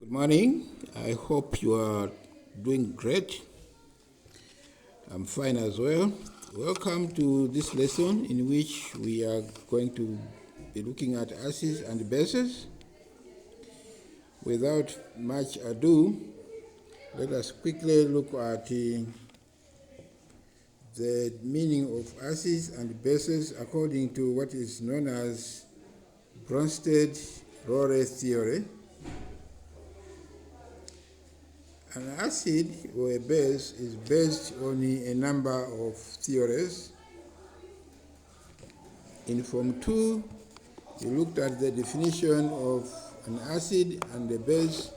Good morning. I hope you are doing great. I'm fine as well. Welcome to this lesson in which we are going to be looking at acids and bases. Without much ado, let us quickly look at the meaning of acids and bases according to what is known as Bronsted-Lowry theory. An acid or a base is based on a number of theories. In Form 2, we looked at the definition of an acid and a base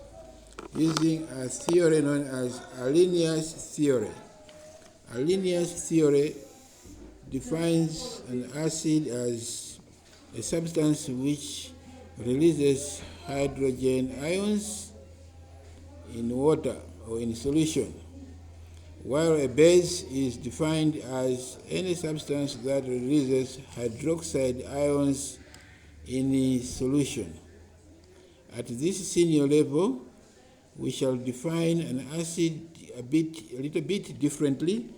using a theory known as Arrhenius theory. Arrhenius theory defines an acid as a substance which releases hydrogen ions in water or in solution, while a base is defined as any substance that releases hydroxide ions in a solution. At this senior level, we shall define an acid a little bit differently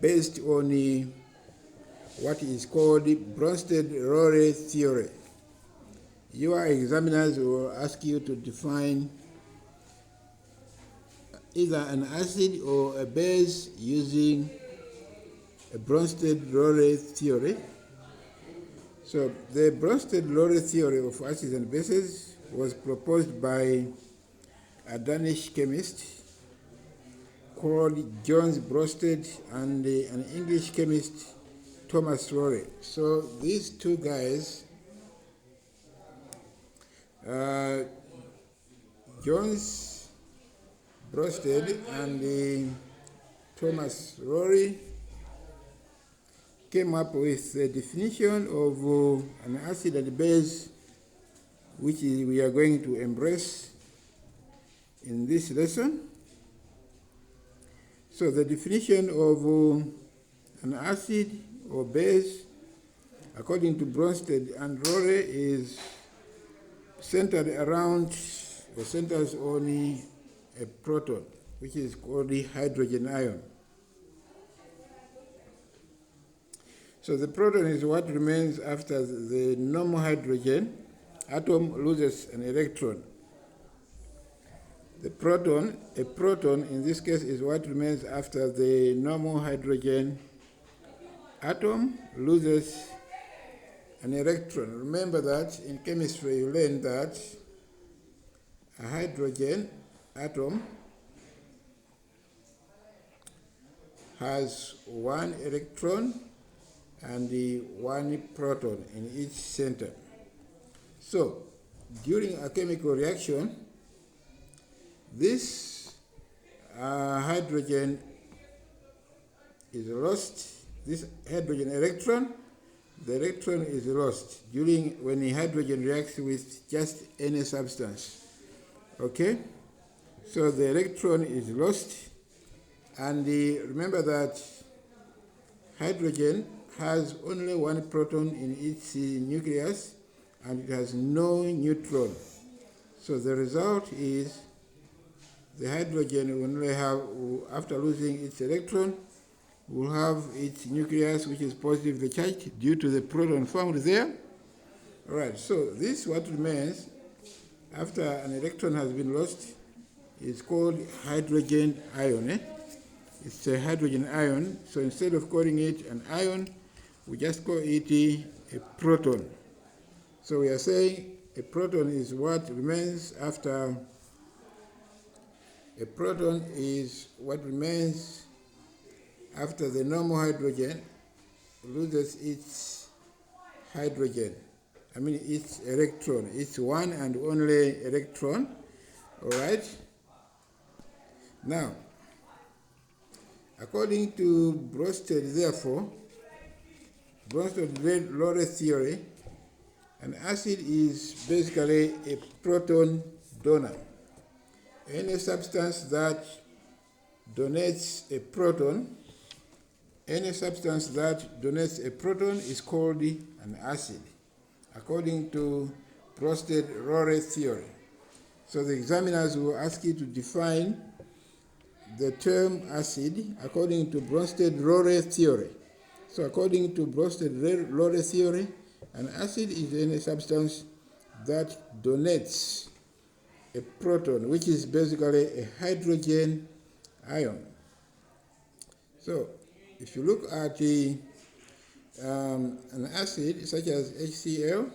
based on what is called Bronsted-Lowry theory. Your examiners will ask you to define either an acid or a base using a Bronsted-Lowry theory. So the Bronsted-Lowry theory of acids and bases was proposed by a Danish chemist called Johannes Bronsted and an English chemist, Thomas Lowry. So these two guys, Johannes Bronsted and Thomas Lowry, came up with the definition of an acid and base, which we are going to embrace in this lesson. So the definition of an acid or base, according to Bronsted and Lowry, is centered centers on a proton, which is called the hydrogen ion. So the proton is what remains after the normal hydrogen atom loses an electron. A proton in this case is what remains after the normal hydrogen atom loses an electron. Remember that in chemistry you learned that a hydrogen atom has one electron and one proton in each center. So during a chemical reaction, this hydrogen is lost. This hydrogen electron, the electron is lost when the hydrogen reacts with just any substance. Okay? So the electron is lost, and remember that hydrogen has only one proton in its nucleus, and it has no neutron. So the result is the hydrogen will only have, after losing its electron, will have its nucleus, which is positively charged due to the proton found there. All right, so this what remains after an electron has been lost is called hydrogen ion. It's a hydrogen ion, so instead of calling it an ion, we just call it a proton. So we are saying a proton is what remains after the normal hydrogen loses its its electron, its one and only electron. All right? Now, according to Bronsted-Lowry theory, an acid is basically a proton donor. Any substance that donates a proton is called an acid, according to Bronsted-Lowry theory. So the examiners will ask you to define the term acid according to Bronsted-Lowry theory. So according to Bronsted-Lowry theory, an acid is any substance that donates a proton, which is basically a hydrogen ion. So if you look at an acid such as HCl,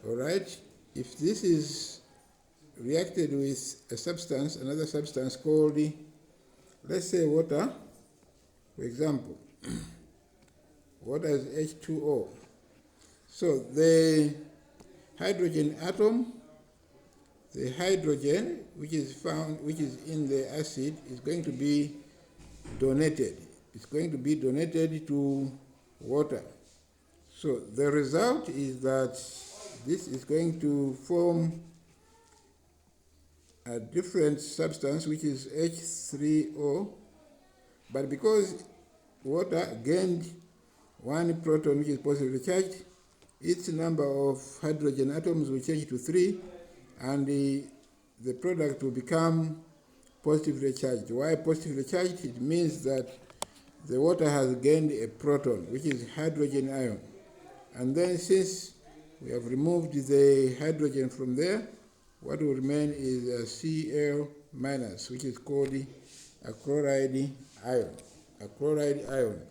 all right, if this is reacted with a substance, another substance called, let's say, water, for example, water is H2O. So the hydrogen atom, the hydrogen which is in the acid is going to be donated. It's going to be donated to water. So the result is that this is going to form a different substance which is H3O, but because water gained one proton which is positively charged, its number of hydrogen atoms will change to 3, and the product will become positively charged. Why positively charged? It means that the water has gained a proton, which is hydrogen ion. And then since we have removed the hydrogen from there, what will remain is a Cl minus, which is called a chloride ion. A chloride ion.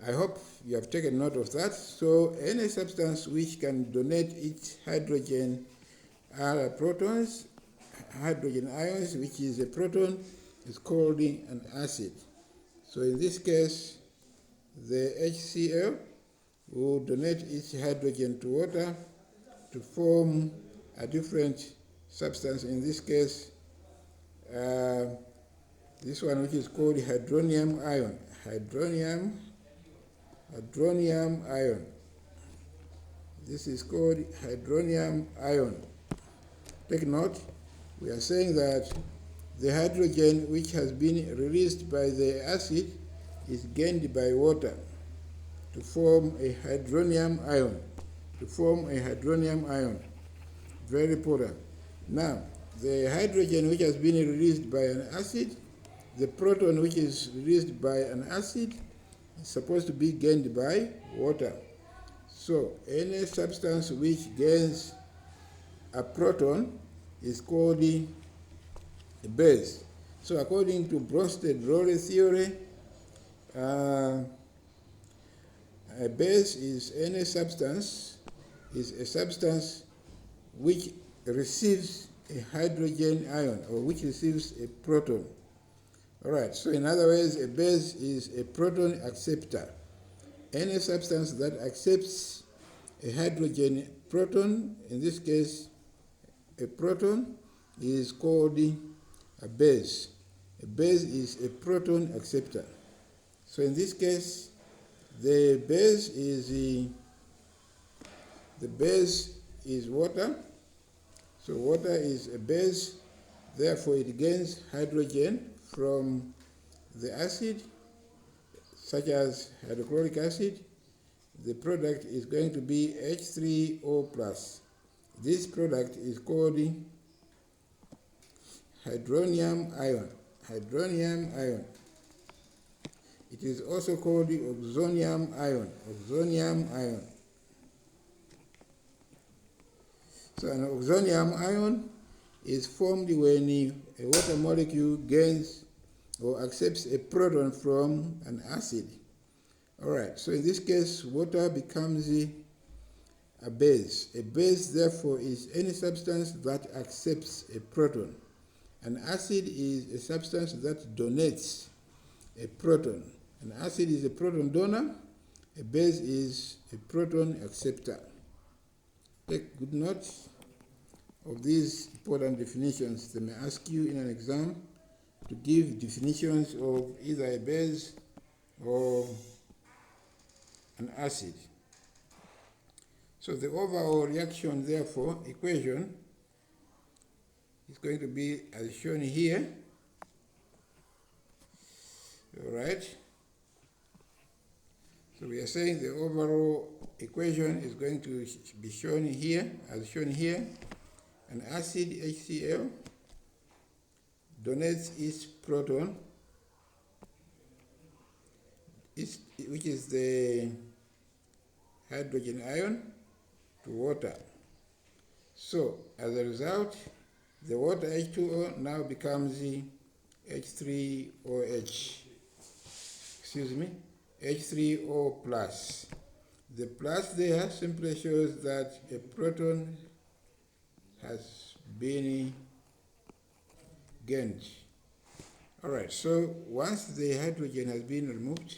I hope you have taken note of that. So any substance which can donate its hydrogen protons, hydrogen ions, which is a proton, is called an acid. So in this case, the HCl will donate its hydrogen to water to form a different substance. In this case, this one which is called hydronium ion. Hydronium ion. This is called hydronium ion. Take note, we are saying that the hydrogen which has been released by the acid is gained by water to form a hydronium ion. Very important. Now, the hydrogen which has been released by an acid, the proton which is released by an acid, is supposed to be gained by water. So any substance which gains a proton is called a base. So according to Bronsted-Lowry theory, a base is any substance, is a substance which receives a hydrogen ion, or which receives a proton. All right, so in other words, a base is a proton acceptor. Any substance that accepts a hydrogen proton, in this case a proton, is called a base. A base is a proton acceptor. So in this case, the base is water. So water is a base, therefore it gains hydrogen from the acid, such as hydrochloric acid. The product is going to be H3O+. This product is called hydronium ion. It is also called oxonium ion. So an oxonium ion is formed when a water molecule gains or accepts a proton from an acid. All right, so in this case, water becomes a base. A base, therefore, is any substance that accepts a proton. An acid is a substance that donates a proton. An acid is a proton donor. A base is a proton acceptor. Take good note of these important definitions. They may ask you in an exam to give definitions of either a base or an acid. So the overall reaction, therefore, equation is going to be as shown here. All right. So we are saying the overall equation is going to be shown here, as shown here. an acid HCl donates its proton, which is the hydrogen ion, to water. So, as a result, the water H2O now becomes H3OH. H3O plus. The plus there simply shows that a proton has been gained. Alright, so once the hydrogen has been removed,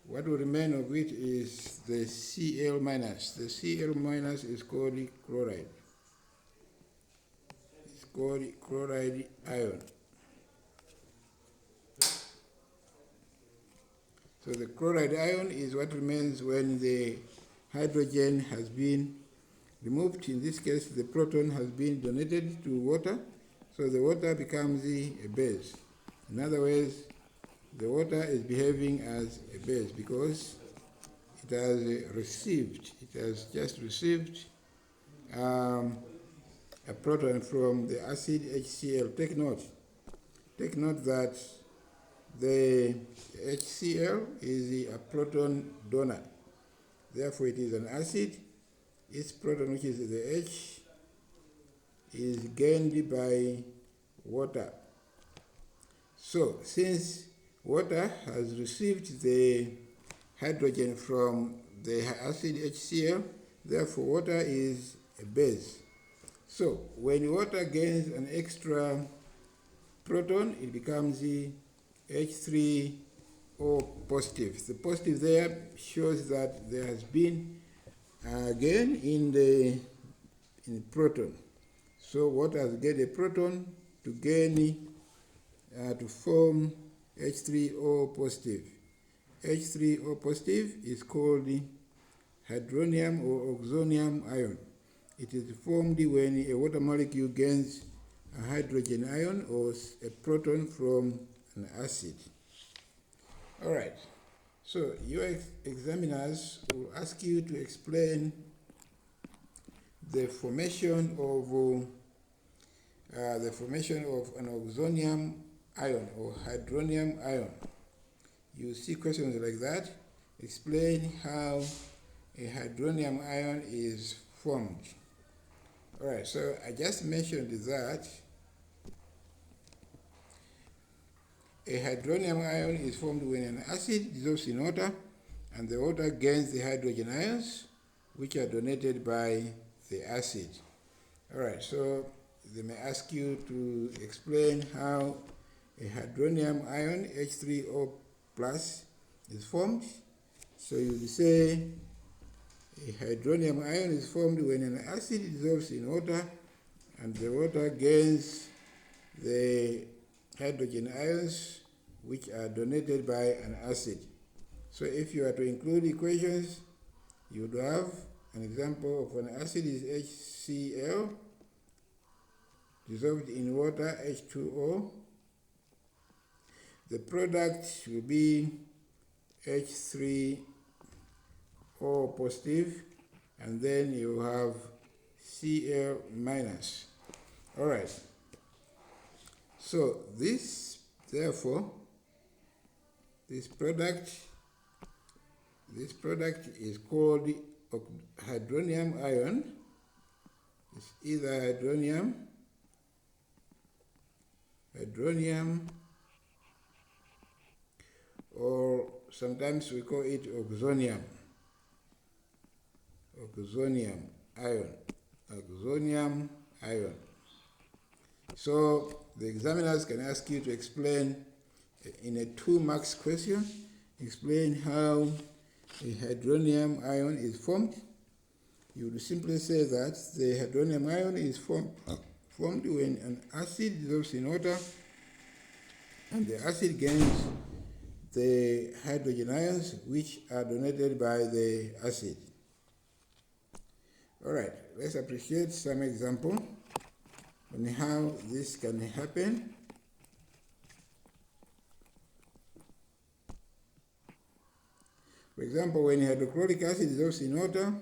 what will remain of it is the Cl minus. The Cl minus is called chloride. It's called chloride ion. So the chloride ion is what remains when the hydrogen has been removed. In this case, the proton has been donated to water, so the water becomes a base. In other words, the water is behaving as a base because it has just received a proton from the acid HCl. Take note that the HCl is a proton donor. Therefore, it is an acid. Its proton, which is the H, is gained by water. So, since water has received the hydrogen from the acid HCl, therefore water is a base. So, when water gains an extra proton, it becomes the H3O positive. The positive there shows that there has been a gain in the proton. So water has gained a proton to form H3O positive. H3O positive is called hydronium or oxonium ion. It is formed when a water molecule gains a hydrogen ion or a proton from an acid. Alright, so your examiners will ask you to explain the formation of an oxonium ion or hydronium ion. You see questions like that. Explain how a hydronium ion is formed. Alright, so I just mentioned that a hydronium ion is formed when an acid dissolves in water and the water gains the hydrogen ions, which are donated by the acid. Alright, so they may ask you to explain how a hydronium ion, H3O plus, is formed. So you will say a hydronium ion is formed when an acid dissolves in water and the water gains the hydrogen ions, which are donated by an acid. So if you are to include equations, you would have an example of an acid is HCl dissolved in water, H2O. The product will be H3O positive, and then you have Cl minus. Alright. So this, therefore, this product is called hydronium ion. It's either hydronium, or sometimes we call it oxonium ion. So the examiners can ask you to explain in a 2 marks question, explain how a hydronium ion is formed. You will simply say that the hydronium ion is formed when an acid dissolves in water and the acid gains the hydrogen ions, which are donated by the acid. Alright, let's appreciate some example on how this can happen. For example, when hydrochloric acid dissolves in water,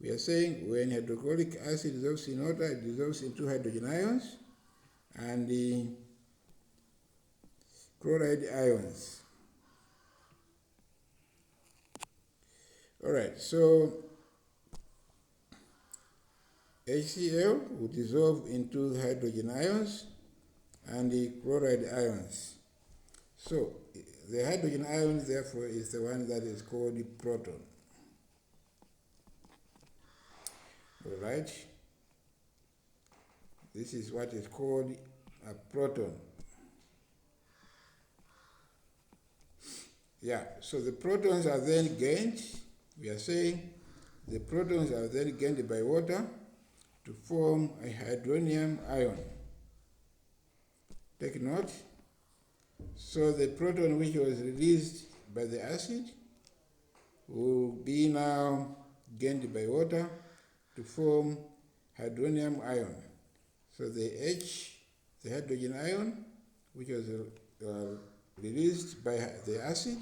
We are saying when hydrochloric acid dissolves in water, it dissolves into hydrogen ions and the chloride ions. Alright, so HCl will dissolve into the hydrogen ions and the chloride ions. So the hydrogen ion, therefore, is the one that is called the proton. Alright, this is what is called a proton. Yeah, so the protons are then gained. We are saying the protons are then gained by water to form a hydronium ion. Take note. So the proton which was released by the acid will be now gained by water to form hydronium ion. So the hydrogen ion, which was released by the acid,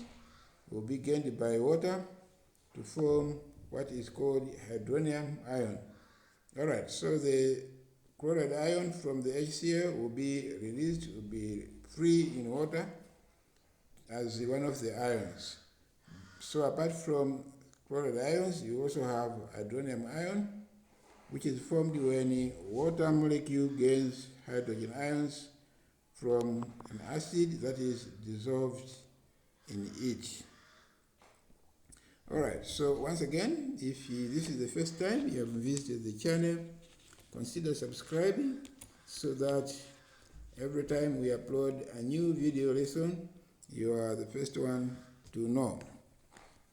will be gained by water to form what is called hydronium ion. Alright, so the chloride ion from the HCl will be released, will be free in water as one of the ions. So apart from chloride ions, you also have hydronium ion, which is formed when water molecule gains hydrogen ions from an acid that is dissolved in it. Alright, so once again, if this is the first time you have visited the channel, consider subscribing so that every time we upload a new video lesson, you are the first one to know.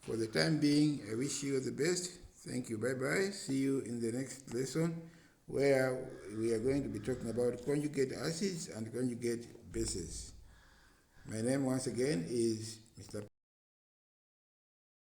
For the time being, I wish you the best. Thank you. Bye-bye. See you in the next lesson where we are going to be talking about conjugate acids and conjugate bases. My name once again is Mr.